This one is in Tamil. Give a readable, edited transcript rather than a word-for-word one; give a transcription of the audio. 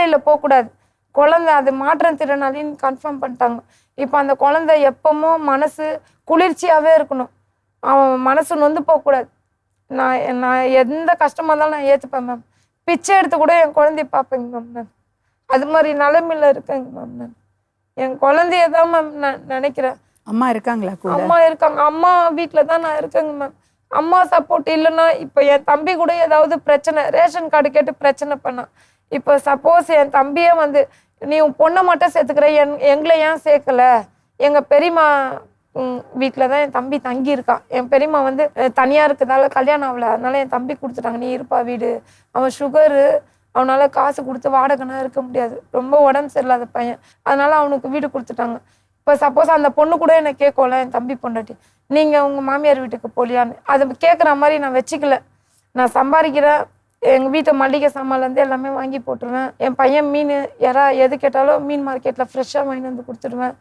வேலையில் போகக்கூடாது. குழந்தை அது மாற்றுத்திறனாளின்னு கன்ஃபார்ம் பண்ணிட்டாங்க. இப்போ அந்த குழந்தை எப்பவும் மனசு குளிர்ச்சியாகவே இருக்கணும். அவன் மனசு நொந்து போகக்கூடாது. நான் நான் எந்த கஷ்டமாக இருந்தாலும் நான் ஏற்றுப்பேன் மேம். பிச்சை எடுத்து கூட என் குழந்தைய பார்ப்பேங்க மேம் நான். அது மாதிரி நிலைமையில் இருக்கேங்க மேம் நான். என் குழந்தைய தான் மேம் நான் நினைக்கிறேன். அம்மா இருக்காங்களா கூட? அம்மா இருக்காங்க. அம்மா வீட்டில் தான் நான் இருக்கேங்க மேம். அம்மா சப்போர்ட் இல்லைன்னா இப்போ என் தம்பி கூட ஏதாவது பிரச்சனை, ரேஷன் கார்டு கேட்டு பிரச்சனை பண்ணான். இப்போ சப்போஸ் என் தம்பியே வந்து நீ உன் பொண்ணை மட்டும் சேர்த்துக்கிற, எங்களை ஏன் சேர்க்கல? எங்கள் பெரியம்மா வீட்டில் தான் என் தம்பி தங்கி இருக்கான். என் பெரியம்மா வந்து தனியாக இருக்கிறதால கல்யாணம் ஆகலை, அதனால என் தம்பி கொடுத்துட்டாங்க. நீ இருப்பா வீடு, அவன் சுகரு, அவனால் காசு கொடுத்து வாடகைனா இருக்க முடியாது, ரொம்ப உடம்பு சரியில்லாத பையன், அதனால அவனுக்கு வீடு கொடுத்துட்டாங்க. இப்போ சப்போஸ் அந்த பொண்ணு கூட என்னை கேட்கல, என் தம்பி பொண்டாட்டி, நீங்கள் உங்கள் மாமியார் வீட்டுக்கு போலியான்னு. அதை கேட்குற மாதிரி நான் வச்சுக்கல. நான் சம்பாதிக்கிறேன், எங்கள் வீட்டை மளிகை சாமான்லேருந்து எல்லாமே வாங்கி போட்டுருவேன். என் பையன் மீன் எது கேட்டாலும் மீன் மார்க்கெட்டில் ஃப்ரெஷ்ஷாக வாங்கி வந்து கொடுத்துடுவேன்.